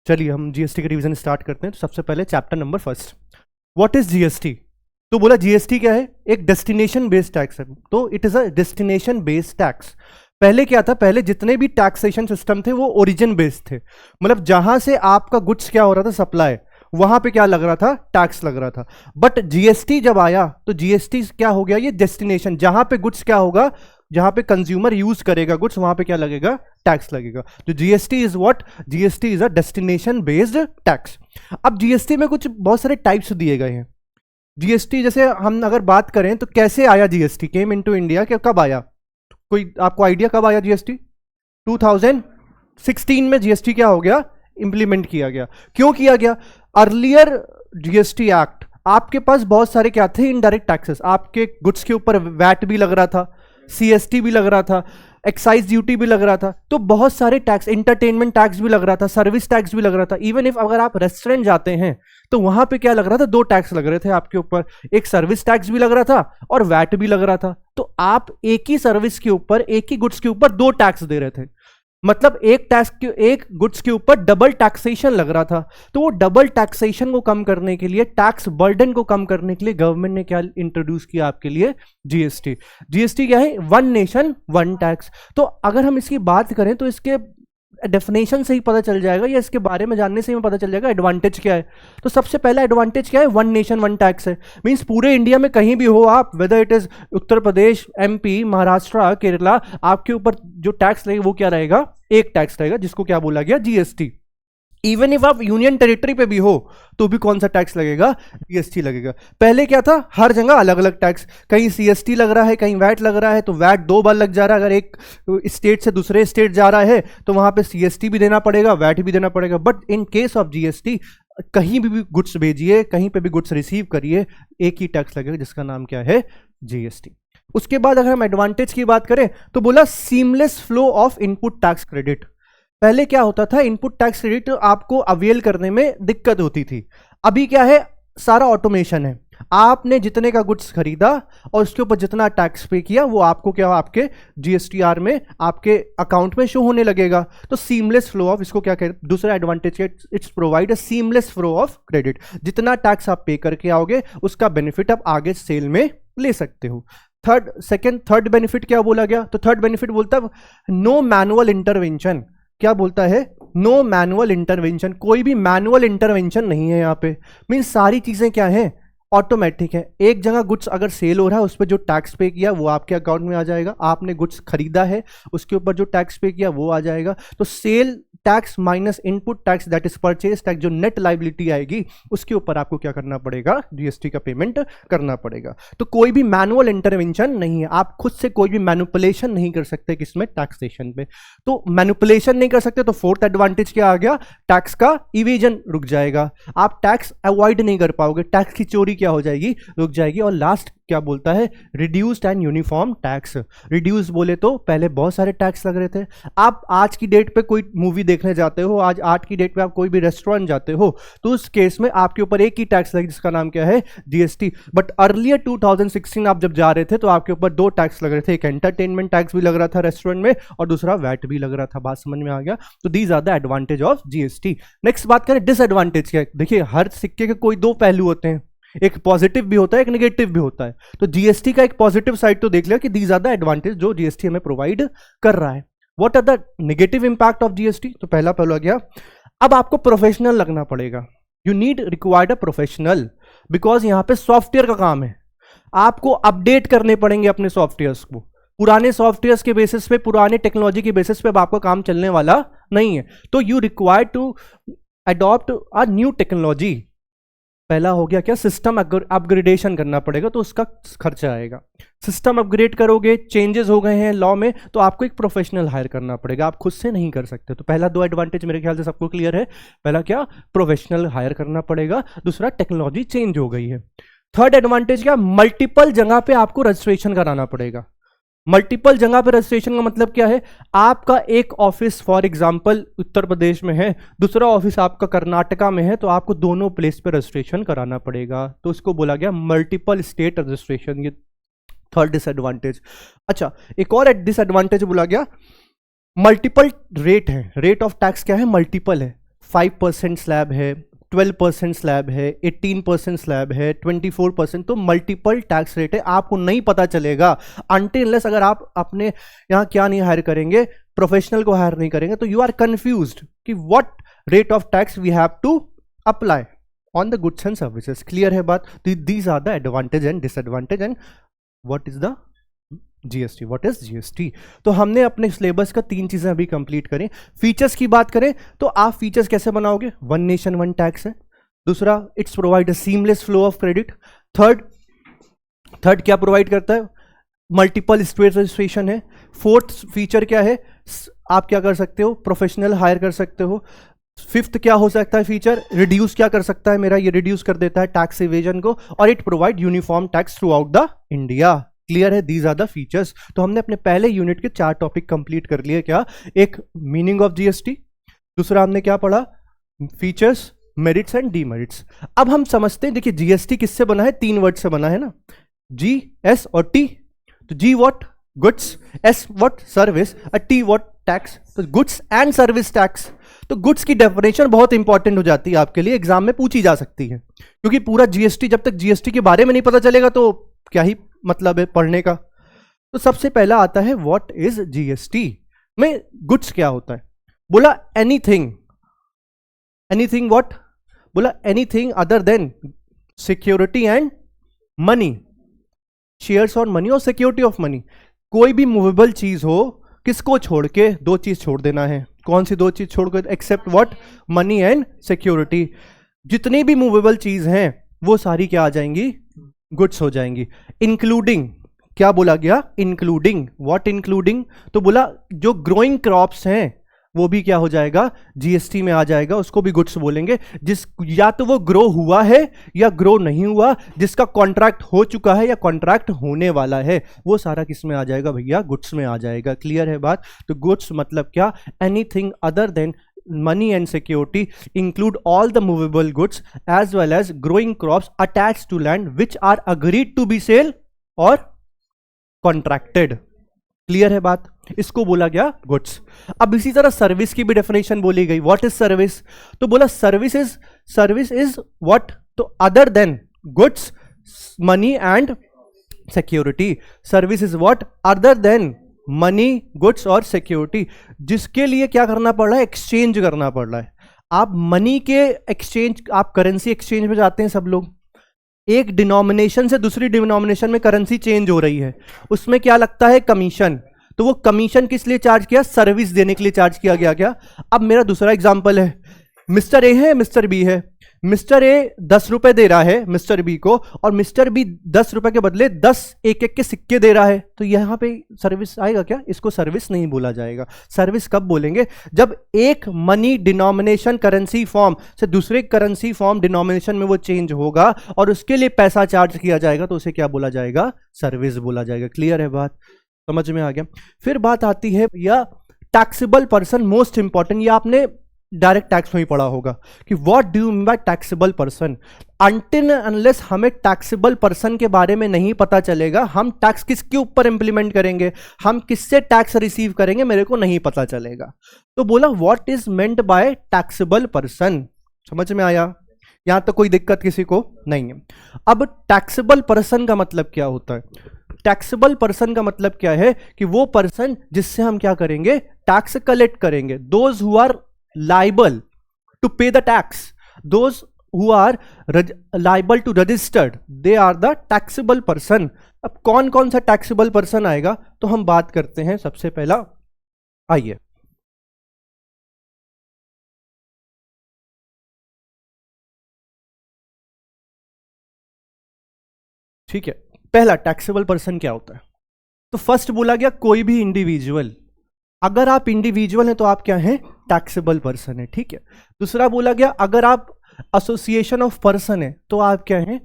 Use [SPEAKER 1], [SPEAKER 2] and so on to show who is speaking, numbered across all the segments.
[SPEAKER 1] चलिए हम जीएसटी का रिवीजन स्टार्ट करते हैं। तो सबसे पहले chapter number first, what is GST. तो बोला जीएसटी क्या है, एक डेस्टिनेशन बेस्ड टैक्स है। तो it is a destination based tax. पहले क्या था, पहले जितने भी टैक्सेशन सिस्टम थे वो ओरिजिन बेस्ड थे, मतलब जहां से आपका गुड्स क्या हो रहा था, सप्लाई, वहां पे क्या लग रहा था, टैक्स लग रहा था। बट जीएसटी जब आया तो जीएसटी क्या हो गया, ये डेस्टिनेशन, जहां पे गुड्स क्या होगा, जहां पे कंज्यूमर यूज करेगा गुड्स, वहां पे क्या लगेगा, टैक्स लगेगा। तो GST is what, GST is a destination based tax. अब जीएसटी में कुछ बहुत सारे टाइप्स दिए गए हैं। जीएसटी जैसे हम अगर बात करें तो कैसे आया जीएसटी, केम इनटू इंडिया, कब आया, कोई आपको आइडिया कब आया जीएसटी? 2016 में जीएसटी क्या हो गया, इंप्लीमेंट किया गया। क्यों किया गया? अर्लियर जीएसटी एक्ट, आपके पास बहुत सारे क्या थे, इनडायरेक्ट टैक्सेस, आपके गुड्स के ऊपर वैट भी लग रहा था, सीएसटी भी लग रहा था, एक्साइज ड्यूटी भी लग रहा था, तो बहुत सारे टैक्स, एंटरटेनमेंट टैक्स भी लग रहा था, सर्विस टैक्स भी लग रहा था। इवन इफ अगर आप रेस्टोरेंट जाते हैं तो वहां पे क्या लग रहा था, दो टैक्स लग रहे थे आपके ऊपर, एक सर्विस टैक्स भी लग रहा था और वैट भी लग रहा था। तो आप एक ही सर्विस के ऊपर, एक ही गुड्स के ऊपर दो टैक्स दे रहे थे, मतलब एक टैक्स के, एक गुड्स के ऊपर डबल टैक्सेशन लग रहा था। तो वो डबल टैक्सेशन को कम करने के लिए, टैक्स बर्डन को कम करने के लिए गवर्नमेंट ने क्या इंट्रोड्यूस किया आपके लिए, जीएसटी। जीएसटी क्या है, वन नेशन वन टैक्स। तो अगर हम इसकी बात करें तो इसके डेफिनेशन से ही पता चल जाएगा, या इसके बारे में जानने से ही पता चल जाएगा एडवांटेज क्या है। तो सबसे पहला एडवांटेज क्या है, वन नेशन वन टैक्स है। मींस पूरे इंडिया में कहीं भी हो आप, whether it is Uttar Pradesh, MP, Maharashtra, Kerala, आपके ऊपर जो टैक्स लगेगा वो क्या रहेगा, एक टैक्स रहेगा, जिसको क्या बोला गया, जीएसटी। इवन इफ आप यूनियन टेरिटरी पे भी हो तो भी कौन सा टैक्स लगेगा, जीएसटी लगेगा। पहले क्या था, हर जगह अलग अलग टैक्स, कहीं सीएसटी लग रहा है, कहीं वैट लग रहा है, तो वैट दो बार लग जा रहा है। अगर एक स्टेट से दूसरे स्टेट जा रहा है तो वहां पे सीएसटी भी देना पड़ेगा, वैट भी देना पड़ेगा। But in case of GST, कहीं भी गुड्स भेजिए, कहीं पे भी गुड्स रिसीव करिए, एक ही टैक्स लगेगा, जिसका नाम क्या है, जीएसटी। उसके बाद अगर हम एडवांटेज की बात करें तो बोला seamless flow of input tax credit. पहले क्या होता था, इनपुट टैक्स क्रेडिट आपको अवेल करने में दिक्कत होती थी। अभी क्या है, सारा ऑटोमेशन है। आपने जितने का गुड्स खरीदा और उसके ऊपर जितना टैक्स पे किया वो आपको क्या, आपके जीएसटीआर में, आपके अकाउंट में शो होने लगेगा। तो सीमलेस फ्लो ऑफ, इसको क्या कहते हैं, दूसरा एडवांटेज है, it's provide a seamless flow of credit. जितना टैक्स आप पे करके आओगे उसका बेनिफिट आप आगे सेल में ले सकते हो। थर्ड बेनिफिट क्या बोला गया, तो थर्ड बेनिफिट बोलता है नो मैनुअल इंटरवेंशन। क्या बोलता है, नो मैनुअल इंटरवेंशन, कोई भी मैनुअल इंटरवेंशन नहीं है यहाँ पे। मीन्स सारी चीजें क्या हैं, ऑटोमेटिक है। एक जगह गुड्स अगर सेल हो रहा है उस पर जो टैक्स पे किया वो आपके अकाउंट में आ जाएगा, आपने गुड्स खरीदा है उसके ऊपर जो टैक्स पे किया वो आ जाएगा। तो sale tax minus input tax that is purchase tax, जो नेट लायबिलिटी आएगी उसके ऊपर आपको क्या करना पड़ेगा, जीएसटी का पेमेंट करना पड़ेगा। तो कोई भी मैनुअल इंटरवेंशन नहीं है, आप खुद से कोई भी मैनिपुलेशन नहीं कर सकते किसमें, टैक्सेशन पे। तो मैनिपुलेशन नहीं कर सकते तो फोर्थ एडवांटेज क्या आ गया, टैक्स का इवेजन रुक जाएगा, आप टैक्स अवॉइड नहीं कर पाओगे, टैक्स की चोरी क्या हो जाएगी, रुक जाएगी। और लास्ट क्या बोलता है, reduced and uniform tax. Reduce बोले तो पहले बहुत सारे टैक्स लग रहे थे। आप आज की डेट पे कोई मूवी देखने जाते हो, आज की डेट पे आप कोई भी रेस्टोरेंट जाते हो तो उस केस में आपके ऊपर एक ही टैक्स लगे जिसका नाम क्या है, जीएसटी। बट अर्लियर 2016 आप जब जा रहे थे तो आपके ऊपर दो टैक्स लग रहे थे, एक एंटरटेनमेंट टैक्स भी लग रहा था रेस्टोरेंट में और दूसरा वैट भी लग रहा था। बात समझ में आ गया? तो these are the advantage of GST. Next बात करें डिसएडवांटेज क्या है। देखिए हर सिक्के के कोई दो पहलू होते हैं, एक पॉजिटिव भी होता है, एक नेगेटिव भी होता है। तो जीएसटी का एक पॉजिटिव साइड तो देख लिया कि दीज आर द एडवांटेज जो जीएसटी हमें प्रोवाइड कर रहा है। What are the negative impact of GST, तो पहला पहलू आ गया, अब आपको प्रोफेशनल लगना पड़ेगा। You need required a professional, because यहां पे सॉफ्टवेयर का काम है, आपको अपडेट करने पड़ेंगे अपने सॉफ्टवेयर्स को। पुराने सॉफ्टवेयर्स के बेसिस पे, पुराने टेक्नोलॉजी के बेसिस पे अब आपका काम चलने वाला नहीं है। तो you required to adopt a new technology. पहला हो गया क्या, सिस्टम अपग्रेडेशन करना पड़ेगा, तो उसका खर्चा आएगा। सिस्टम अपग्रेड करोगे, चेंजेस हो गए हैं लॉ में, तो आपको एक प्रोफेशनल हायर करना पड़ेगा, आप खुद से नहीं कर सकते। तो पहला दो एडवांटेज मेरे ख्याल से सबको क्लियर है। पहला क्या, प्रोफेशनल हायर करना पड़ेगा, दूसरा टेक्नोलॉजी चेंज हो गई है। थर्ड एडवांटेज क्या, मल्टीपल जगह पे आपको रजिस्ट्रेशन कराना पड़ेगा। मल्टीपल जगह पे रजिस्ट्रेशन का मतलब क्या है, आपका एक office for example Uttar Pradesh में है, दूसरा ऑफिस आपका कर्नाटका में है, तो आपको दोनों प्लेस पे रजिस्ट्रेशन कराना पड़ेगा। तो इसको बोला गया मल्टीपल स्टेट रजिस्ट्रेशन, ये थर्ड डिसएडवांटेज। अच्छा, एक और डिसएडवांटेज बोला गया, मल्टीपल रेट है, रेट ऑफ टैक्स क्या है, मल्टीपल है। 5% स्लैब है, 12% स्लैब है, 18% स्लैब है, 24%, तो मल्टीपल टैक्स रेट है। आपको नहीं पता चलेगा अनटिल अनलेस अगर आप अपने यहाँ क्या नहीं हायर करेंगे, प्रोफेशनल को हायर नहीं करेंगे, तो यू आर कंफ्यूज्ड कि what rate of tax we have to apply on the goods and services. Clear है बात? These are the advantage and disadvantage and what is the GST, what is GST. तो हमने अपने syllabus का 3 चीजें अभी complete करें। फीचर्स की बात करें तो आप फीचर्स कैसे बनाओगे? वन नेशन वन टैक्स है। दूसरा, it's provide a seamless flow of credit. Third क्या प्रोवाइड करता है? मल्टीपल स्टेट रजिस्ट्रेशन है। फोर्थ फीचर क्या है? आप क्या कर सकते हो? प्रोफेशनल हायर कर सकते हो। फिफ्थ क्या हो सकता है फीचर? रिड्यूस क्या कर सकता है मेरा? ये रिड्यूस कर देता है टैक्स इवेजन को। और it provide uniform tax throughout the India. Clear है? These are the features. तो हमने अपने पहले यूनिट के 4 टॉपिक कंप्लीट कर लिए। क्या? एक मीनिंग ऑफ जीएसटी, दूसरा हमने क्या पढ़ा? Features, merits and demerits. अब हम समझते हैं, देखिए जीएसटी किससे बना है? 3 वर्ड से बना है ना, जी, एस और टी। तो जी what? Goods. S what? Service. और टी व्हाट? टैक्स। तो गुड्स एंड सर्विस टैक्स। तो गुड्स की डेफिनेशन बहुत इंपॉर्टेंट हो जाती है आपके लिए, एग्जाम में पूछी जा सकती है, क्योंकि पूरा जीएसटी, जब तक जीएसटी के बारे में नहीं पता चलेगा तो क्या ही मतलब है पढ़ने का। तो सबसे पहला आता है व्हाट इज जीएसटी में गुड्स क्या होता है? बोला एनीथिंग। Anything what? बोला anything other than security and money, shares और मनी और सिक्योरिटी ऑफ मनी। कोई भी मूवेबल चीज हो, किसको छोड़ के? 2 चीज छोड़ देना है। कौन सी 2 चीज छोड़ के? Except what? Money and security. जितनी भी मूवेबल चीज हैं वो सारी क्या आ जाएंगी? गुड्स हो जाएंगी। इंक्लूडिंग, क्या बोला गया? इंक्लूडिंग। What including? तो बोला जो ग्रोइंग क्रॉप्स हैं वो भी क्या हो जाएगा? जीएसटी में आ जाएगा, उसको भी गुड्स बोलेंगे। जिस या तो वो ग्रो हुआ है या ग्रो नहीं हुआ, जिसका कॉन्ट्रैक्ट हो चुका है या कॉन्ट्रैक्ट होने वाला है, वो सारा किस में आ जाएगा भैया? गुड्स में आ जाएगा। क्लियर है बात? तो गुड्स मतलब क्या? Anything other then money and security, include all the movable goods as well as growing crops attached to land which are agreed to be sale or contracted. Clear है बात? इसको बोला गया गुड्स। अब इसी तरह सर्विस की भी डेफिनेशन बोली गई। What is service? तो बोला सर्विस इज व्हाट? तो other than goods, money and security. Service is what? Other than money, goods और सिक्योरिटी, जिसके लिए क्या करना पड़ रहा है? एक्सचेंज करना पड़ रहा है। आप मनी के एक्सचेंज, आप करेंसी एक्सचेंज में जाते हैं सब लोग, एक डिनोमिनेशन से दूसरी डिनोमिनेशन में करेंसी चेंज हो रही है, उसमें क्या लगता है? कमीशन। तो वो कमीशन किस लिए चार्ज किया? सर्विस देने के लिए चार्ज किया गया। क्या? अब मेरा दूसरा एग्जांपल है, मिस्टर ए है, मिस्टर बी है। मिस्टर ए 10 रुपए दे रहा है मिस्टर बी को, और मिस्टर बी 10 रुपए के बदले 10 एक के सिक्के दे रहा है। तो यहां पे सर्विस आएगा क्या? इसको सर्विस नहीं बोला जाएगा। सर्विस कब बोलेंगे? जब एक मनी डिनोमिनेशन करेंसी फॉर्म से दूसरे करेंसी फॉर्म डिनोमिनेशन में वो चेंज होगा और उसके लिए पैसा चार्ज किया जाएगा, तो उसे क्या बोला जाएगा? सर्विस बोला जाएगा। क्लियर है बात? समझ में आ गया? फिर बात आती है या टैक्सेबल पर्सन, मोस्ट इंपॉर्टेंट। ये आपने डायरेक्ट टैक्स में ही पढ़ा होगा कि what do you mean by taxable person. Until unless हमें टैक्सेबल पर्सन के बारे में नहीं पता चलेगा, हम टैक्स किसके ऊपर इंप्लीमेंट करेंगे, हम किससे टैक्स रिसीव करेंगे, मेरे को नहीं पता चलेगा। तो बोला what is meant by taxable person. समझ में आया? यहां तो कोई दिक्कत किसी को नहीं है। अब टैक्सेबल पर्सन का मतलब क्या होता है? टैक्सेबल पर्सन का मतलब क्या है? कि वो पर्सन जिससे हम क्या करेंगे? टैक्स कलेक्ट करेंगे। Those who are liable to pay the tax, those who are liable to registered, they are the taxable person. अब कौन कौन सा टैक्सेबल पर्सन आएगा तो हम बात करते हैं। सबसे पहला आइए, ठीक है, पहला टैक्सेबल पर्सन क्या होता है? तो फर्स्ट बोला गया कोई भी इंडिविजुअल। अगर आप इंडिविजुअल हैं तो आप क्या हैं? टैक्सेबल पर्सन है। ठीक है। दूसरा बोला गया अगर आप एसोसिएशन ऑफ पर्सन है तो आप क्या हैं?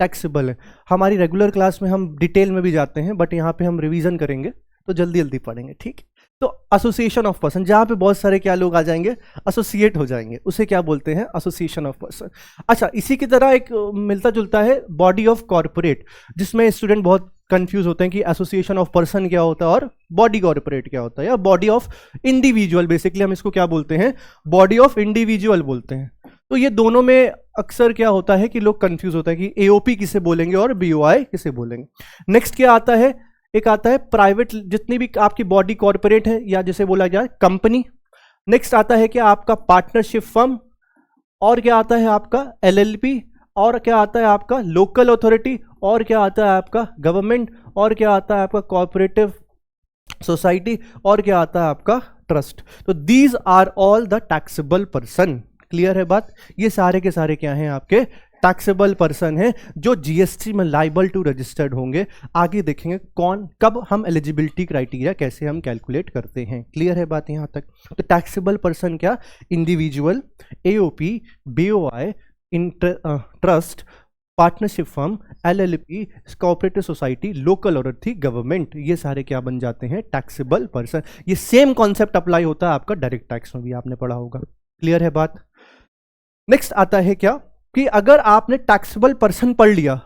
[SPEAKER 1] टैक्सेबल है। हमारी रेगुलर क्लास में हम डिटेल में भी जाते हैं, बट यहाँ पे हम रिवीजन करेंगे तो जल्दी जल्दी पढ़ेंगे। ठीक। तो एसोसिएशन ऑफ पर्सन, जहाँ पे बहुत सारे क्या लोग आ जाएंगे? एसोसिएट हो जाएंगे, उसे क्या बोलते हैं? Association of person. अच्छा, इसी की तरह एक मिलता जुलता है बॉडी ऑफ कॉर्पोरेट, जिसमें स्टूडेंट बहुत कंफ्यूज होते हैं कि एसोसिएशन ऑफ पर्सन क्या होता है और बॉडी कॉर्पोरेट क्या होता है, या बॉडी ऑफ इंडिविजुअल, बेसिकली हम इसको क्या बोलते हैं, बॉडी ऑफ इंडिविजुअल बोलते हैं। तो ये दोनों में अक्सर क्या होता है कि लोग कंफ्यूज होता है कि एओपी किसे बोलेंगे और बीओआई किसे बोलेंगे। नेक्स्ट क्या आता है, एक आता है प्राइवेट, जितनी भी आपकी बॉडी कॉर्पोरेट है या जिसे बोला जाए कंपनी। नेक्स्ट आता है क्या आपका पार्टनरशिप फर्म, और क्या आता है आपका एलएलपी, और क्या आता है आपका लोकल अथॉरिटी, और क्या आता है आपका गवर्नमेंट, और क्या आता है आपका कॉर्पोरेटिव सोसाइटी, और क्या आता है आपका ट्रस्ट। तो these are all the taxable person. Clear है बात, ये सारे के सारे क्या हैं आपके टैक्सेबल पर्सन है जो जीएसटी में लाइबल टू रजिस्टर्ड होंगे। आगे देखेंगे कौन कब हम एलिजिबिलिटी क्राइटेरिया कैसे हम कैलकुलेट करते हैं। क्लियर है बात यहां तक। तो टैक्सेबल पर्सन क्या, individual, AOP, BOI, trust, partnership firm, LLP, cooperative society, local authority, government, ये सारे क्या बन जाते हैं टैक्सेबल पर्सन। ये सेम कॉन्सेप्ट अप्लाई होता है आपका डायरेक्ट टैक्स में भी, आपने पढ़ा होगा। क्लियर है बात। नेक्स्ट आता है क्या कि अगर आपने टैक्सेबल पर्सन पढ़ लिया,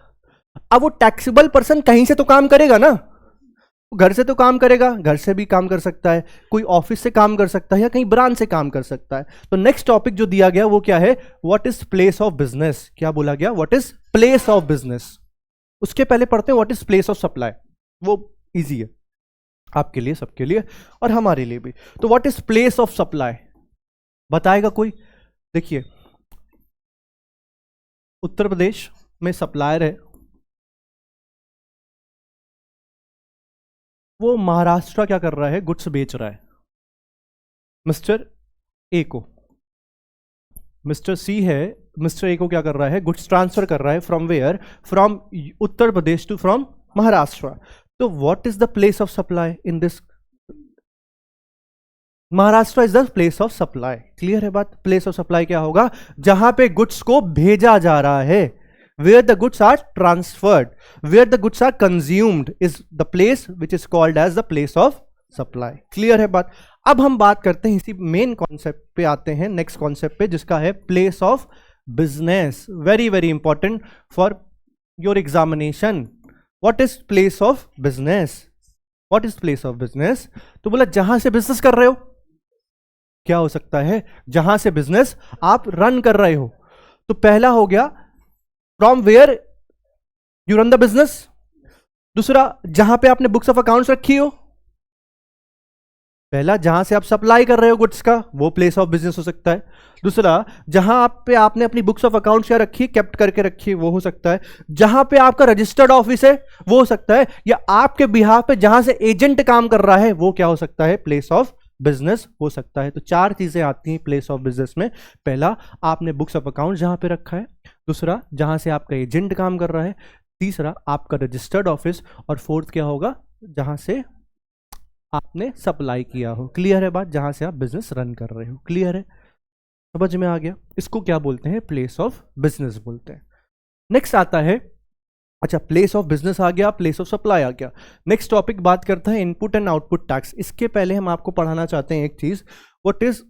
[SPEAKER 1] अब वो टैक्सेबल पर्सन कहीं से तो काम करेगा ना, घर से तो काम करेगा, घर से भी काम कर सकता है, कोई ऑफिस से काम कर सकता है, या कहीं ब्रांच से काम कर सकता है। तो नेक्स्ट टॉपिक जो दिया गया वो क्या है, what is place of business. क्या बोला गया, what is place of business. उसके पहले पढ़ते हैं what is place of supply, वो इजी है आपके लिए, सबके लिए और हमारे लिए भी। तो what is place of supply बताएगा कोई। देखिए उत्तर प्रदेश में सप्लायर है, वो महाराष्ट्र क्या कर रहा है, गुड्स बेच रहा है। मिस्टर ए को, मिस्टर सी है, मिस्टर ए को क्या कर रहा है, गुड्स ट्रांसफर कर रहा है from where, from Uttar Pradesh to from Maharashtra. तो what is the place of supply in this, Maharashtra is the place of supply. Clear है बात। प्लेस ऑफ सप्लाई क्या होगा, जहां पे गुड्स को भेजा जा रहा है, where the goods are transferred, where the goods are consumed is the place which is called as the place of supply। Clear है बात। अब हम बात करते हैं इसी मेन कॉन्सेप्ट पे आते हैं, नेक्स्ट कॉन्सेप्ट पे, जिसका है place of business. Very very important for your examination. What is place of business, what is place of business. तो बोला जहां से बिजनेस कर रहे हो, क्या हो सकता है, जहां से बिजनेस आप रन कर रहे हो। तो पहला हो गया from where you run the business. दूसरा, जहां पे आपने बुक्स ऑफ अकाउंट्स रखी हो। पहला, जहां से आप सप्लाई कर रहे हो गुड्स का, वो प्लेस ऑफ बिजनेस हो सकता है। दूसरा, जहां आप पे आपने अपनी बुक्स ऑफ अकाउंट्स क्या रखी, केप्ट करके रखी, वो हो सकता है। जहां पे आपका रजिस्टर्ड ऑफिस है वो हो सकता है, या आपके बिहाफ पे जहां से एजेंट काम कर रहा है वो क्या हो सकता है, प्लेस ऑफ बिजनेस हो सकता है। तो चार चीजें आती हैं प्लेस ऑफ बिजनेस में। पहला, आपने बुक्स ऑफ अकाउंट जहां पे रखा है। दूसरा, जहां से आपका एजेंट काम कर रहा है। तीसरा, आपका रजिस्टर्ड ऑफिस। और फोर्थ क्या होगा, जहां से आपने सप्लाई किया हो। क्लियर है बात, जहां से आप बिजनेस रन कर रहे हो। क्लियर है, समझ में आ गया। इसको क्या बोलते हैं, प्लेस ऑफ बिजनेस बोलते हैं। नेक्स्ट आता है, अच्छा प्लेस ऑफ बिजनेस आ गया, प्लेस ऑफ सप्लाई आ गया। नेक्स्ट टॉपिक बात करता है इनपुट एंड आउटपुट टैक्स। इसके पहले हम आपको पढ़ाना चाहते हैं एक चीज, व्हाट इज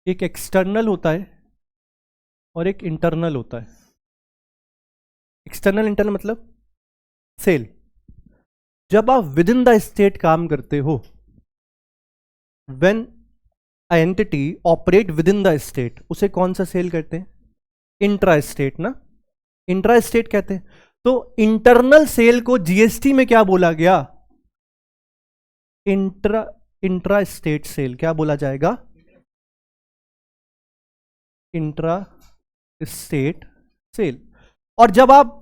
[SPEAKER 1] एक एक्सटर्नल होता है और एक इंटरनल होता है। एक्सटर्नल इंटरनल मतलब सेल। जब आप विद इन द स्टेट काम करते हो, when a entity operate with in the state, उसे कौन सा सेल कहते हैं, इंट्रा स्टेट ना, इंट्रा स्टेट कहते हैं। तो इंटरनल सेल को जीएसटी में क्या बोला गया, इंट्रा स्टेट सेल क्या बोला जाएगा, इंट्रा स्टेट सेल। और जब आप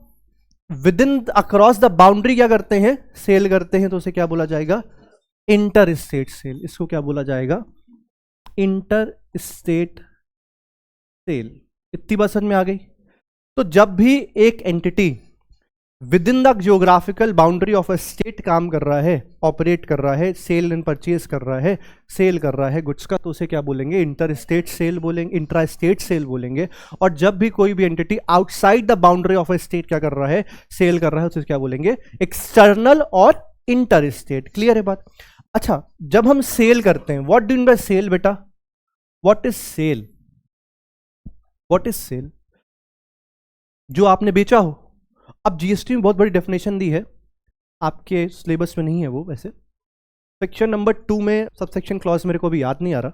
[SPEAKER 1] with in across the boundary क्या करते हैं, सेल करते हैं, तो उसे क्या बोला जाएगा, इंटर स्टेट सेल। इसको क्या बोला जाएगा, इंटर स्टेट सेल। इतनी बात समझ में आ गई। तो जब भी एक entity with in the geographical boundary of a state काम कर रहा है, ऑपरेट कर रहा है, सेल एंड परचेज कर रहा है, सेल कर रहा है गुड्स का, तो उसे क्या बोलेंगे, इंटर स्टेट सेल बोलेंगे, इंट्रा स्टेट सेल बोलेंगे। और जब भी कोई भी entity outside the boundary of a state क्या कर रहा है, सेल कर रहा है, तो उसे क्या बोलेंगे, एक्सटर्नल और इंटर स्टेट। क्लियर है बात? अच्छा, जब हम सेल करते हैं, what do mean by sale बेटा? What is sale? What is sale? जो आपने बेचा हो। अब जीएसटी में बहुत बड़ी डेफिनेशन दी है, आपके सिलेबस में नहीं है वो, वैसे सेक्शन नंबर 2 में सबसेक्शन क्लॉज मेरे को अभी याद नहीं आ रहा।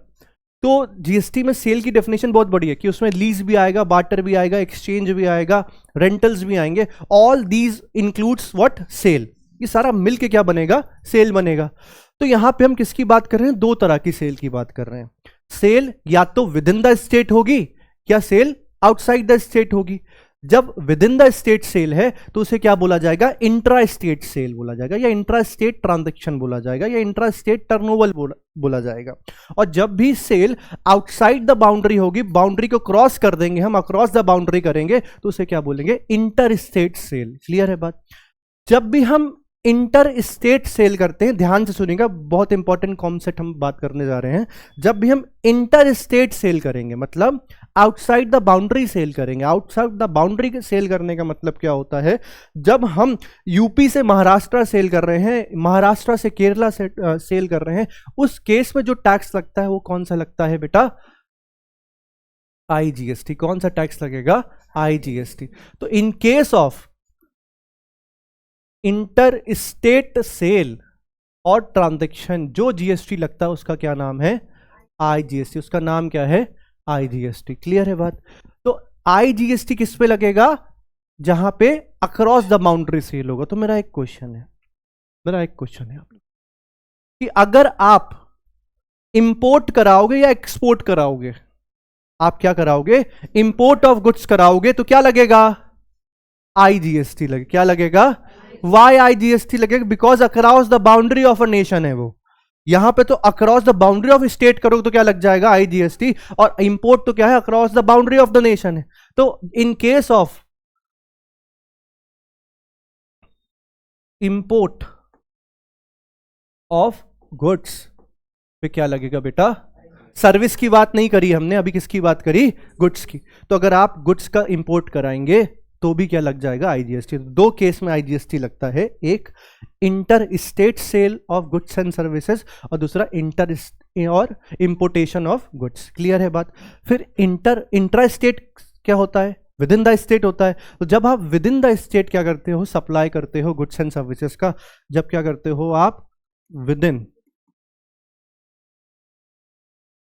[SPEAKER 1] तो जीएसटी में सेल की डेफिनेशन बहुत बड़ी है कि उसमें लीज भी आएगा, बार्टर भी आएगा, एक्सचेंज भी आएगा, रेंटल्स भी आएंगे। All these includes what? Sale. ये सारा मिलके क्या बनेगा? सेल बनेगा। तो यहां पे हम किसकी बात कर रहे हैं? दो तरह की सेल की बात कर रहे हैं। सेल या तो विद इन द स्टेट होगी या सेल आउटसाइड द स्टेट होगी। जब within the state sale है तो उसे क्या बोला जाएगा? इंट्रा स्टेट सेल बोला जाएगा, या इंट्रा स्टेट ट्रांजैक्शन बोला जाएगा, या इंट्रा स्टेट टर्नओवर बोला जाएगा। और जब भी सेल आउटसाइड द बाउंड्री होगी, बाउंड्री को क्रॉस कर देंगे हम, अक्रॉस द बाउंड्री करेंगे, तो उसे क्या बोलेंगे? Inter state cell. क्लियर है बात? जब भी हम इंटर स्टेट सेल करते हैं, ध्यान से सुनिएगा, बहुत इंपॉर्टेंट कॉन्सेप्ट हम बात करने जा रहे हैं। जब भी हम इंटर स्टेट सेल करेंगे, मतलब आउटसाइड द बाउंड्री सेल करेंगे। आउटसाइड द बाउंड्री सेल करने का मतलब क्या होता है? जब हम यूपी से महाराष्ट्र सेल कर रहे हैं, महाराष्ट्र से केरला से सेल कर रहे हैं, उस केस में जो टैक्स लगता है वो कौन सा लगता है बेटा? आईजीएसटी। कौन सा टैक्स लगेगा? आईजीएसटी। तो in case of inter state sale और ट्रांजैक्शन जो जीएसटी लगता है उसका क्या नाम है? आईजीएसटी। उसका नाम क्या है? आईजीएसटी। क्लियर है बात? तो आईजीएसटी किस पे लगेगा? जहां पे अक्रॉस द बाउंड्री सेल होगा। तो मेरा एक क्वेश्चन है आप कि अगर आप इंपोर्ट कराओगे या एक्सपोर्ट कराओगे, आप क्या कराओगे? इंपोर्ट ऑफ गुड्स कराओगे, तो क्या लगेगा? आईजीएसटी लगेगा। क्या लगेगा? वाई आईजीएसटी लगेगा? Because across the boundary of a nation है वो। यहां पे तो across the boundary of state करोगे तो क्या लग जाएगा? आईजीएसटी। और इंपोर्ट तो क्या है? Across the boundary of the nation है। तो in case of import of goods पे क्या लगेगा बेटा? सर्विस की बात नहीं करी हमने अभी, किसकी बात करी? गुड्स की। तो अगर आप गुड्स का इंपोर्ट कराएंगे तो भी क्या लग जाएगा? आईजीएसटी। दो केस में आईजीएसटी लगता है, एक inter state sale of goods and services और दूसरा इंटर और इंपोर्टेशन ऑफ गुड्स। क्लियर है बात? फिर इंट्रा स्टेट क्या होता है? विद इन द स्टेट होता है। तो जब आप विद इन द स्टेट क्या करते हो? सप्लाई करते हो गुड्स एंड सर्विसेज का। जब क्या करते हो आप? विद इन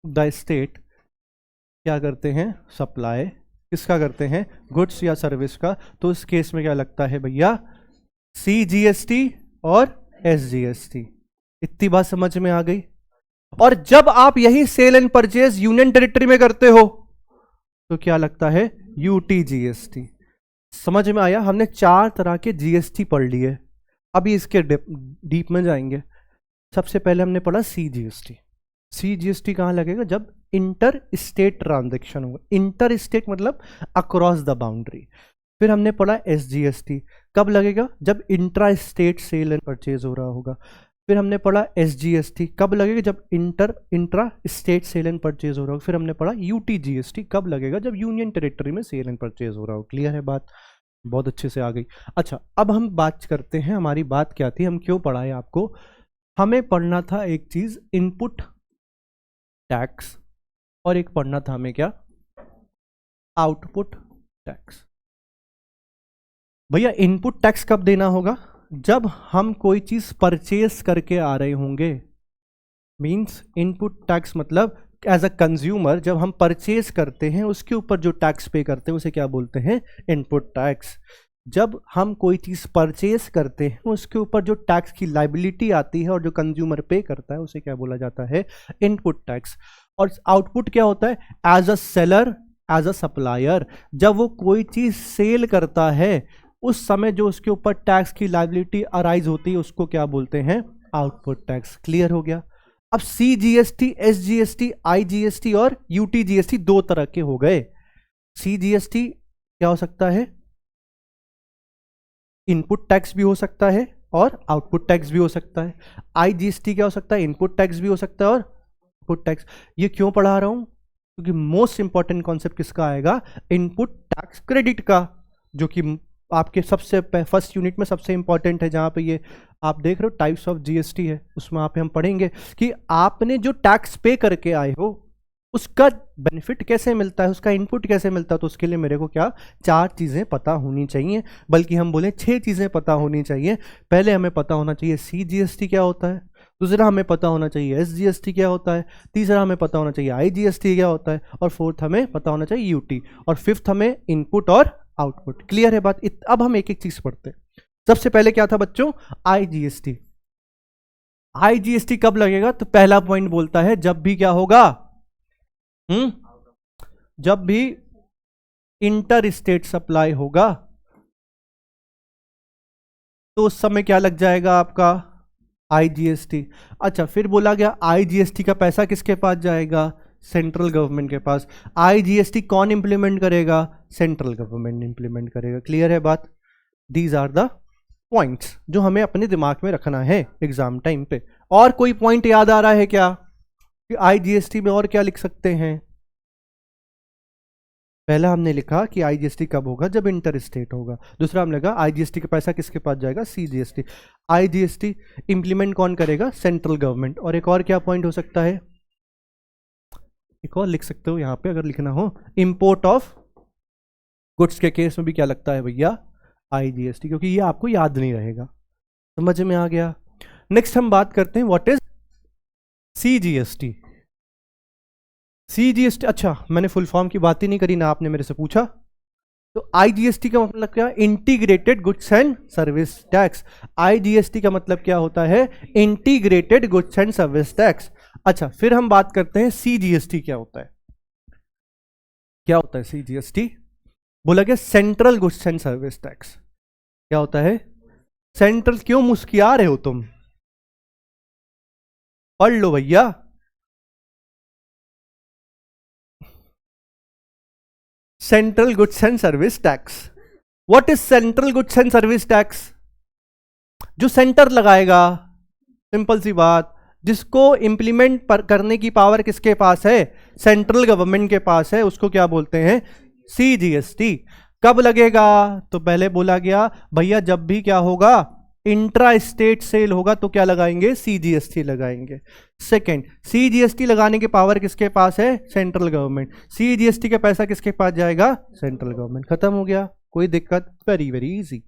[SPEAKER 1] द स्टेट क्या करते हैं? सप्लाई किसका करते हैं? गुड्स या सर्विस का। तो इस केस में क्या लगता है भैया? सीजीएसटी और एसजीएसटी। इतनी बात समझ में आ गई? और जब आप यही sale and purchase union territory में करते हो तो क्या लगता है? यूटीजीएसटी। समझ में आया? हमने 4 तरह के जीएसटी पढ़ लिए, अभी इसके डीप में जाएंगे। सबसे पहले हमने पढ़ा सीजीएसटी। सीजीएसटी कहां लगेगा? जब इंटर स्टेट ट्रांजैक्शन होगा। इंटर स्टेट मतलब अक्रॉस द बाउंड्री। फिर हमने पढ़ा एसजीएसटी, कब लगेगा? जब intra state sale and purchase हो रहा होगा। फिर हमने पढ़ा एसजीएसटी, कब लगेगा? जब intra state sale and purchase हो रहा होगा। फिर हमने पढ़ा यूटीजीएसटी, कब लगेगा? जब यूनियन टेरिटरी में सेल एंड परचेज हो रहा हो। क्लियर है बात? बहुत अच्छे से आ गई। अच्छा, अब हम बात करते हैं, हमारी बात क्या थी, हम क्यों पढ़ाए आपको? हमें पढ़ना था एक चीज इनपुट टैक्स, और एक पढ़ना था हमें क्या? Output tax. भैया इनपुट टैक्स कब देना होगा? जब हम कोई चीज परचेस करके आ रहे होंगे। मींस इनपुट टैक्स मतलब एज अ कंज्यूमर जब हम परचेस करते हैं उसके ऊपर जो टैक्स पे करते हैं उसे क्या बोलते हैं? Input tax. जब हम कोई चीज परचेस करते हैं उसके ऊपर जो टैक्स की लाइबिलिटी आती है और जो कंज्यूमर पे करता है उसे क्या बोला जाता है? Input tax. और आउटपुट क्या होता है? As a seller, as a supplier, जब वो कोई चीज सेल करता है उस समय जो उसके ऊपर टैक्स की लाइबिलिटी अराइज होती है उसको क्या बोलते हैं? Output tax. क्लियर हो गया? अब सीजीएसटी, एसजीएसटी, आईजीएसटी और यूटीजीएसटी 2 तरह के हो गए। सीजीएसटी क्या हो सकता है? इनपुट टैक्स भी हो सकता है और आउटपुट टैक्स भी हो सकता है। आईजीएसटी क्या हो सकता है? इनपुट टैक्स भी हो सकता है और आउटपुट टैक्स। ये क्यों पढ़ा रहा हूं? क्योंकि मोस्ट इंपॉर्टेंट कॉन्सेप्ट किसका आएगा? इनपुट टैक्स क्रेडिट का, जो कि आपके सबसे फर्स्ट यूनिट में सबसे इंपॉर्टेंट है, जहाँ पे ये आप देख रहे हो टाइप्स ऑफ जीएसटी है, उसमें आप हम पढ़ेंगे कि आपने जो टैक्स पे करके आए हो उसका बेनिफिट कैसे मिलता है, उसका इनपुट कैसे मिलता है। तो उसके लिए मेरे को क्या 4 चीज़ें पता होनी चाहिए, बल्कि हम बोले 6 चीज़ें पता होनी चाहिए। पहले हमें पता होना चाहिए CGST क्या होता है, दूसरा हमें पता होना चाहिए SGST क्या होता है, तीसरा हमें पता होना चाहिए IGST क्या होता है, और फोर्थ हमें पता होना चाहिए UT, और फिफ्थ हमें इनपुट और आउटपुट। क्लियर है बात। अब हम एक एक चीज पढ़ते हैं। सबसे पहले क्या था बच्चों, IGST। IGST कब लगेगा, तो पहला पॉइंट बोलता है जब भी क्या होगा, जब भी इंटर स्टेट सप्लाई होगा तो उस समय क्या लग जाएगा आपका IGST। अच्छा, फिर बोला गया IGST का पैसा किसके पास जाएगा, सेंट्रल गवर्नमेंट के पास। IGST कौन इंप्लीमेंट करेगा, सेंट्रल गवर्नमेंट इंप्लीमेंट करेगा। क्लियर है बात। दीज आर द पॉइंट्स जो हमें अपने दिमाग में रखना है एग्जाम टाइम पे। और कोई पॉइंट याद आ रहा है क्या कि IGST में और क्या लिख सकते हैं। पहला हमने लिखा कि IGST कब होगा, जब इंटर स्टेट होगा। दूसरा हमने लिखा IGST का पैसा किसके पास जाएगा, CGST। IGST इंप्लीमेंट कौन करेगा, सेंट्रल गवर्नमेंट। और एक और क्या पॉइंट हो सकता है, एक और लिख सकते हो यहां पे अगर लिखना हो, इंपोर्ट ऑफ गुड्स के केस में भी क्या लगता है भैया, IGST, क्योंकि ये आपको याद नहीं रहेगा। समझ में आ गया। नेक्स्ट हम बात करते हैं व्हाट इज CGST। CGST, अच्छा मैंने फुल फॉर्म की बात ही नहीं करी ना, आपने मेरे से पूछा। तो IGST का मतलब क्या, integrated goods and service tax. IGST का मतलब क्या होता है, integrated goods and service tax. अच्छा, फिर हम बात करते हैं CGST क्या होता है। क्या होता है CGST, बोला गया central goods and service tax. क्या होता है सेंट्रल, क्यों मुस्किया रहे हो तुम, पढ़ लो भैया। Central goods and service tax. What is central goods and service tax, जो सेंटर लगाएगा, सिंपल सी बात, जिसको इंप्लीमेंट करने की पावर किसके पास है, सेंट्रल गवर्नमेंट के पास है, उसको क्या बोलते हैं, CGST। कब लगेगा, तो पहले बोला गया भैया जब भी क्या होगा, इंट्रा स्टेट सेल होगा तो क्या लगाएंगे, CGST लगाएंगे। सेकंड, CGST लगाने की पावर किसके पास है, सेंट्रल गवर्नमेंट। CGST का पैसा किसके पास जाएगा, सेंट्रल गवर्नमेंट। खत्म हो गया, कोई दिक्कत, वेरी वेरी इजी।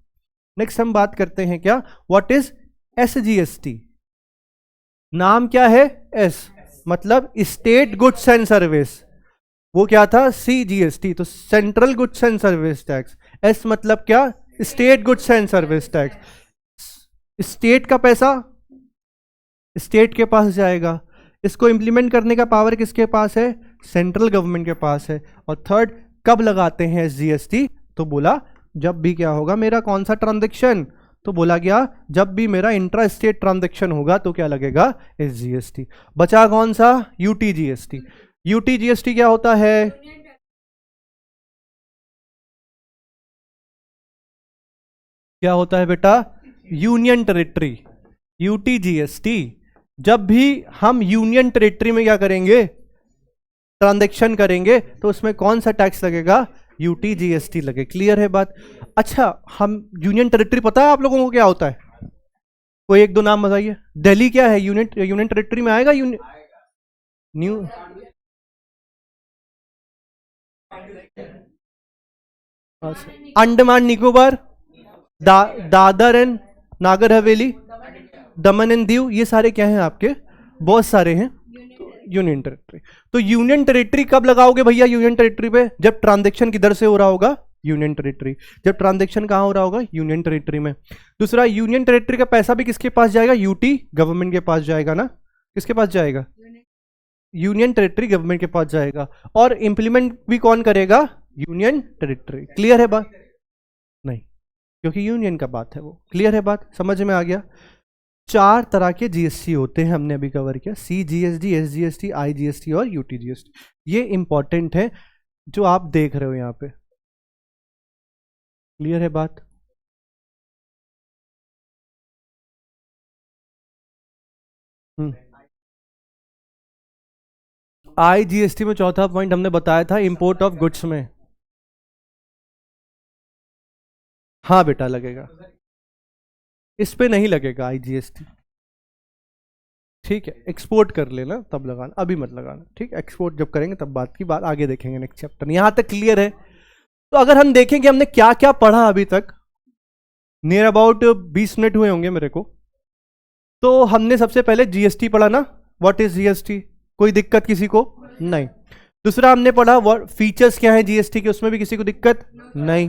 [SPEAKER 1] नेक्स्ट हम बात करते हैं क्या, व्हाट इज SGST। नाम क्या है, S मतलब स्टेट गुड्स एंड सर्विस, वो क्या था CGST, तो central goods and service tax. S मतलब क्या, state goods and service tax. State का पैसा स्टेट के पास जाएगा, इसको इंप्लीमेंट करने का पावर किसके पास है, सेंट्रल गवर्नमेंट के पास है। और थर्ड, कब लगाते हैं SGST, तो बोला जब भी क्या होगा मेरा कौन सा ट्रांजैक्शन, तो बोला गया जब भी मेरा इंट्रा स्टेट ट्रांजैक्शन होगा तो क्या लगेगा, SGST। बचा कौन सा, UTGST। UTGST क्या होता है, क्या होता है बेटा, यूनियन टेरिटरी। UTGST, जब भी हम यूनियन टेरिटरी में क्या करेंगे, ट्रांजैक्शन करेंगे तो उसमें कौन सा टैक्स लगेगा, UTGST लगे। क्लियर है बात। अच्छा, हम यूनियन टेरिटरी पता है आप लोगों को क्या होता है, कोई एक दो नाम बताइए। दिल्ली क्या है, यूनियन टेरिटरी में आएगा, new Andaman Nicobar, Dadar and Nagar Haveli, Daman and Diu, ये सारे क्या हैं आपके, बहुत सारे हैं यूनियन टेरिटरी। तो यूनियन टेरिटरी कब लगाओगे भैया, यूनियन टेरिटरी पे जब ट्रांजैक्शन किधर से हो रहा होगा, यूनियन टेरिटरी। जब ट्रांजैक्शन कहां हो रहा होगा, यूनियन टेरिटरी में। दूसरा, यूनियन टेरिटरी का पैसा भी किसके पास जाएगा, UT गवर्नमेंट के पास जाएगा ना, किसके पास जाएगा, यूनियन टेरिटरी गवर्नमेंट के पास जाएगा। और इंप्लीमेंट भी कौन करेगा, यूनियन टेरिटरी। क्लियर है बात, नहीं क्योंकि यूनियन का बात है वो। क्लियर है बात, समझ में आ गया। 4 तरह के GST होते हैं, हमने अभी कवर किया, CGST, SGST, IGST और UTGST। ये इंपॉर्टेंट है जो आप देख रहे हो यहां पे। क्लियर है बात। IGST में चौथा पॉइंट हमने बताया था, इंपोर्ट ऑफ गुड्स में हाँ बेटा लगेगा, इस पे नहीं लगेगा आईजीएसटी। ठीक है, एक्सपोर्ट कर लेना तब लगाना, अभी मत लगाना। ठीक है, एक्सपोर्ट जब करेंगे तब बात की बात आगे देखेंगे नेक्स्ट चैप्टर। यहां तक क्लियर है? तो अगर हम देखेंगे हमने क्या क्या पढ़ा अभी तक, नियर अबाउट 20 मिनट हुए होंगे मेरे को। तो हमने सबसे पहले जीएसटी पढ़ा ना, व्हाट इज जीएसटी, कोई दिक्कत किसी को? नहीं। दूसरा हमने पढ़ा फीचर्स क्या है जीएसटी के, उसमें भी किसी को दिक्कत नहीं।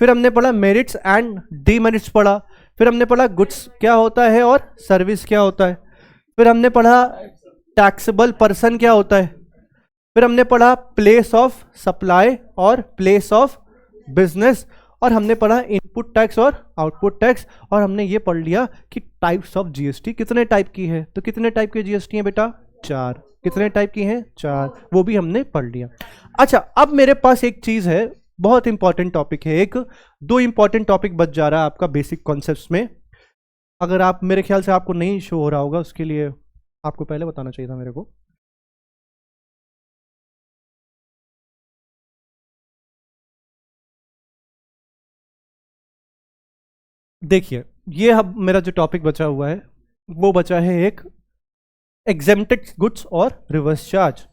[SPEAKER 1] फिर हमने पढ़ा मेरिट्स एंड डीमेरिट्स पढ़ा। फिर हमने पढ़ा गुड्स क्या होता है और सर्विस क्या होता है। फिर हमने पढ़ा टैक्सेबल पर्सन क्या होता है। फिर हमने पढ़ा प्लेस ऑफ सप्लाई और प्लेस ऑफ बिजनेस। और हमने पढ़ा इनपुट टैक्स और आउटपुट टैक्स। और हमने ये पढ़ लिया कि टाइप्स ऑफ जीएसटी कितने टाइप की है। तो कितने टाइप के जीएसटी हैं बेटा? 4। कितने टाइप की हैं? 4। वो भी हमने पढ़ लिया। अच्छा, अब मेरे पास एक चीज है, बहुत इंपॉर्टेंट टॉपिक है, एक 2 इंपॉर्टेंट टॉपिक बच जा रहा है आपका बेसिक कॉन्सेप्ट्स में। अगर आप, मेरे ख्याल से आपको नहीं शो हो रहा होगा, उसके लिए आपको पहले बताना चाहिए था मेरे को। देखिए, ये अब मेरा जो टॉपिक बचा हुआ है वो बचा है एक एग्जेम्प्टेड गुड्स और रिवर्स चार्ज।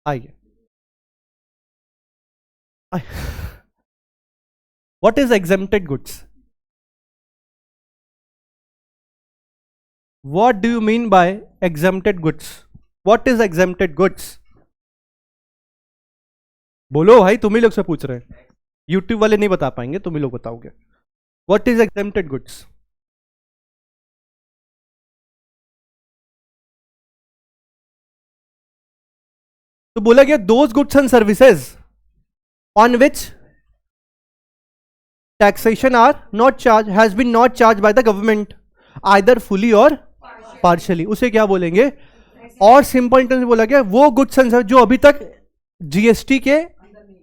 [SPEAKER 1] आइए, what is exempted goods? What do you mean by exempted goods? What is exempted goods? बोलो भाई, तुम ही लोग से पूछ रहे हैं, यूट्यूब वाले नहीं बता पाएंगे, तुम ही लोग बताओगे। What is exempted goods? तो बोला गया those goods and services on which taxation are not charged, has been not charged by the government either fully or partially, उसे क्या बोलेंगे? और सिंपल टर्म में बोला गया वो गुड्स एंड सर्विस जो अभी तक जीएसटी के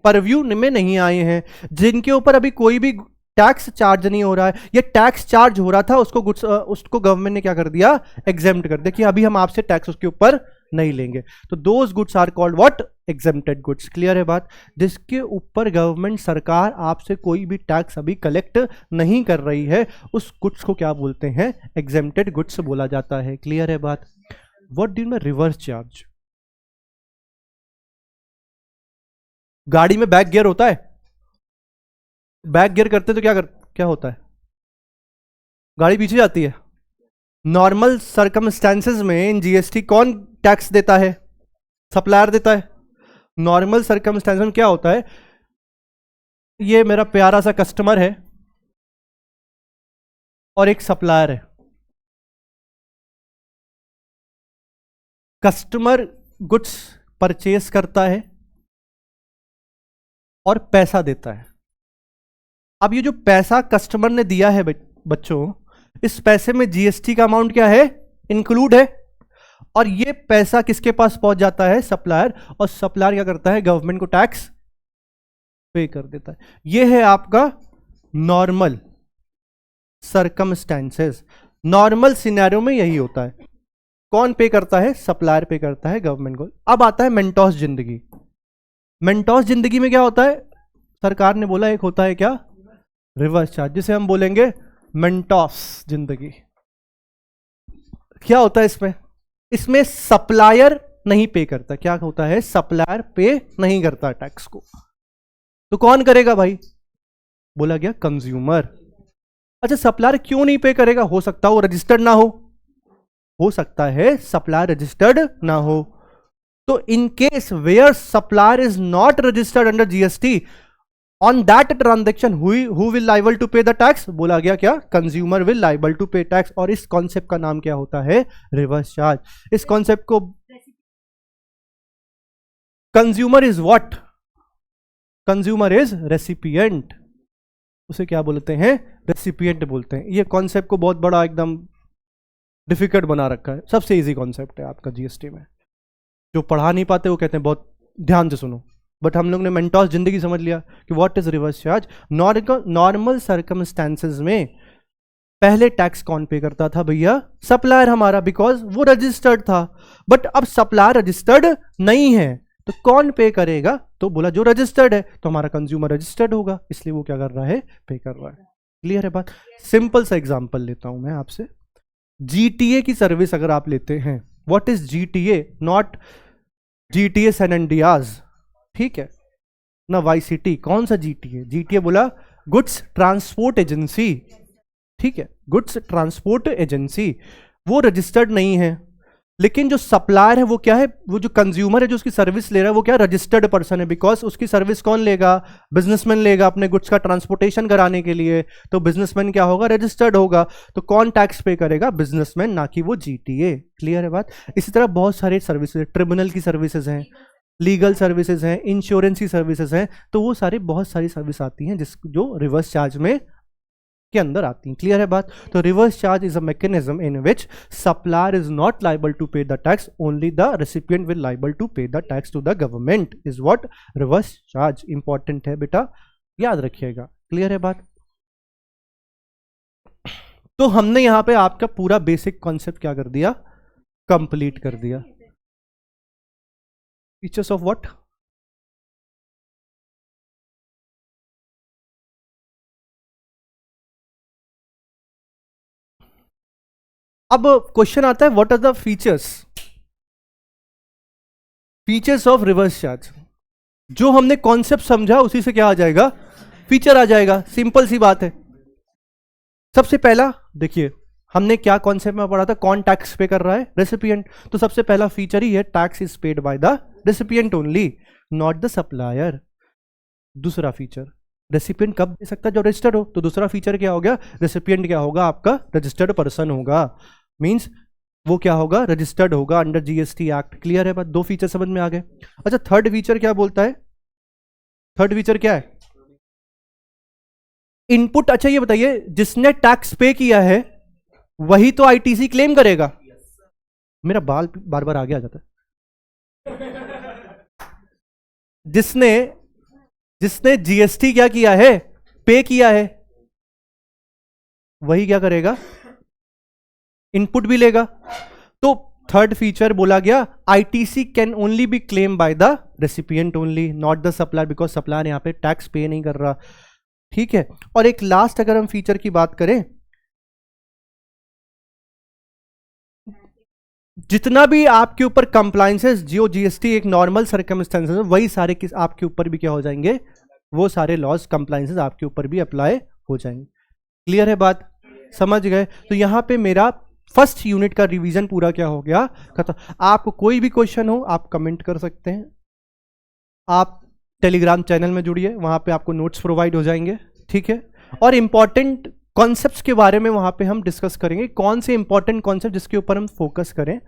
[SPEAKER 1] परव्यू में नहीं आए हैं, जिनके ऊपर अभी कोई भी टैक्स चार्ज नहीं हो रहा है, या टैक्स चार्ज हो रहा था उसको गुड्स, उसको गवर्नमेंट ने क्या कर दिया? एग्जेम्प्ट कर दिया कि अभी हम आपसे टैक्स उसके ऊपर नहीं लेंगे। तो those goods are called what? Exempted goods. Clear है बात? जिसके ऊपर गवर्नमेंट, सरकार आपसे कोई भी टैक्स अभी कलेक्ट नहीं कर रही है, उस गुड्स को क्या बोलते हैं? एग्जेम्प्टेड गुड्स बोला जाता है। क्लियर है बात? What do you mean reverse charge? गाड़ी में बैक गियर होता है, बैक गियर करते तो क्या होता है? गाड़ी पीछे जाती है। नॉर्मल सर्कमस्टेंसेस में इन जीएसटी कौन टैक्स देता है? सप्लायर देता है। नॉर्मल सर्कमस्टेंसेस में क्या होता है? ये मेरा प्यारा सा कस्टमर है और एक सप्लायर है। कस्टमर गुड्स परचेस करता है और पैसा देता है। अब ये जो पैसा कस्टमर ने दिया है बच्चों, इस पैसे में जीएसटी का अमाउंट क्या है? इंक्लूड है। और ये पैसा किसके पास पहुंच जाता है? सप्लायर। और सप्लायर क्या करता है? गवर्नमेंट को टैक्स पे कर देता है। ये है आपका नॉर्मल सर्कमस्टेंसेस। नॉर्मल सिनेरियो में यही होता है। कौन पे करता है? सप्लायर पे करता है गवर्नमेंट को। अब आता है मेंटोस जिंदगी। मेंटोस जिंदगी में क्या होता है? सरकार ने बोला एक होता है क्या? रिवर्स चार्ज, जिसे हम बोलेंगे मेंटोस जिंदगी। क्या होता है इसमें? इसमें सप्लायर नहीं पे करता। क्या होता है? सप्लायर पे नहीं करता टैक्स को। तो कौन करेगा भाई? बोला गया कंज्यूमर। अच्छा, सप्लायर क्यों नहीं पे करेगा? हो सकता है वो रजिस्टर्ड ना हो सकता है सप्लायर रजिस्टर्ड ना हो। तो in case where supplier is not registered under GST, on that transaction who will liable to pay the tax? बोला गया क्या? Consumer will liable to pay tax. और इस कॉन्सेप्ट का नाम क्या होता है? Reverse charge. इस कॉन्सेप्ट को consumer is what? Consumer is recipient. उसे क्या बोलते हैं? रेसिपिएंट बोलते हैं। ये कॉन्सेप्ट को बहुत बड़ा एकदम डिफिकल्ट बना रखा है। सबसे इजी कॉन्सेप्ट है आपका जीएसटी में। जो पढ़ा नहीं पाते वो कहते हैं बहुत ध्यान से सुनो, बट हम लोग ने मेंटोस जिंदगी समझ लिया कि what is reverse charge. Normal circumstances में पहले टैक्स कौन पे करता था भैया? सप्लायर हमारा, बिकॉज वो रजिस्टर्ड था। बट अब सप्लायर रजिस्टर्ड नहीं है, तो कौन पे करेगा? तो बोला जो रजिस्टर्ड है तो हमारा कंज्यूमर रजिस्टर्ड होगा, इसलिए वो क्या कर रहा है, पे कर रहा है। क्लियर है बात। सिंपल सा एग्जांपल लेता हूं मैं आपसे, GTA की सर्विस अगर आप लेते हैं, what is GTA, not GTA San Andreas, ठीक है ना, वाई सिटी, कौन सा GTA बोला गुड्स ट्रांसपोर्ट एजेंसी, ठीक है, गुड्स ट्रांसपोर्ट एजेंसी, वो रजिस्टर्ड नहीं है। लेकिन जो सप्लायर है वो क्या है, वो जो कंज्यूमर है जो उसकी सर्विस ले रहा है वो क्या रजिस्टर्ड पर्सन है, बिकॉज उसकी सर्विस कौन लेगा, बिजनेसमैन लेगा अपने गुड्स का ट्रांसपोर्टेशन कराने के लिए, तो बिजनेसमैन क्या होगा, रजिस्टर्ड होगा, तो कौन टैक्स पे करेगा, बिजनेसमैन, ना कि वो GTA। क्लियर है बात। इसी तरह बहुत सारे सर्विसेज, ट्रिब्यूनल की सर्विसेज हैं, लीगल सर्विसेज हैं, इंश्योरेंस की सर्विसेज हैं, तो वो सारी बहुत सारी सर्विस आती हैं जिस जो रिवर्स चार्ज में के अंदर आती हैं। क्लियर है बात। तो reverse charge is a mechanism in which supplier is not liable to pay the tax, only the recipient will liable to pay the tax to the government, is what reverse charge. Important है बेटा, याद रखिएगा। Clear है बात। तो हमने यहां पे आपका पूरा बेसिक कॉन्सेप्ट क्या कर दिया, कंप्लीट कर दिया। फीचर्स ऑफ व्हाट, अब क्वेश्चन आता है what are the features, features of reverse charge. जो हमने कॉन्सेप्ट समझा उसी से क्या आ जाएगा, फीचर आ जाएगा। सिंपल सी बात है। सबसे पहला देखिए हमने क्या कॉन्सेप्ट में पढ़ा था, कौन टैक्स पे कर रहा है, रेसिपिएंट। तो सबसे पहला फीचर ही है tax is paid by the recipient only, not the supplier. दूसरा फीचर, रेसिपिएंट कब दे सकता है, जब रजिस्टर्ड हो। तो दूसरा फीचर क्या हो गया, रेसिपिएंट क्या होगा, आपका रजिस्टर्ड पर्सन होगा, मींस वो क्या होगा, रजिस्टर्ड होगा अंडर GST एक्ट। क्लियर है बात। दो फीचर समझ में आ गए। अच्छा थर्ड फीचर क्या बोलता है, थर्ड फीचर क्या है, इनपुट। अच्छा ये बताइए जिसने टैक्स पे किया है वही तो ITC क्लेम करेगा। मेरा बाल बार बार आगे आ जाता है। जिसने जिसने GST क्या किया है, पे किया है, वही क्या करेगा, इनपुट भी लेगा। तो थर्ड फीचर बोला गया ITC can only B claim by the recipient only, not the supplier, because supplier यहां पे टैक्स पे नहीं कर रहा। ठीक है। और एक लास्ट अगर हम फीचर की बात करें, जितना भी आपके ऊपर कंप्लायंसेस जियो GST एक नॉर्मल सर्कमस्टेंसेस है, वही सारे किस आपके ऊपर भी क्या हो जाएंगे, वो सारे लॉज कंप्लायंसेस आपके ऊपर भी अप्लाई हो जाएंगे। क्लियर है बात, समझ गए। तो यहां पे मेरा फर्स्ट यूनिट का रिवीजन पूरा क्या हो गया, खत्म। आपको कोई भी क्वेश्चन हो आप कमेंट कर सकते हैं, आप टेलीग्राम चैनल में जुड़िए, वहां पे आपको नोट्स प्रोवाइड हो जाएंगे। ठीक है। और इंपॉर्टेंट कॉन्सेप्ट्स के बारे में वहां पे हम डिस्कस करेंगे, कौन से इंपॉर्टेंट कॉन्सेप्ट जिसके ऊपर हम फोकस करें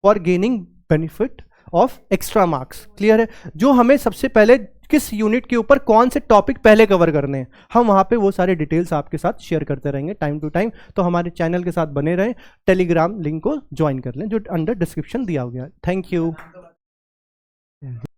[SPEAKER 1] for gaining benefit of extra marks. Clear है। जो हमें सबसे पहले किस यूनिट के ऊपर कौन से टॉपिक पहले कवर करने हैं, हम वहां पे वो सारे डिटेल्स आपके साथ शेयर करते रहेंगे टाइम टू टाइम। तो हमारे चैनल के साथ बने रहें, टेलीग्राम लिंक को ज्वाइन कर लें जो अंडर डिस्क्रिप्शन दिया गया है। Thank you.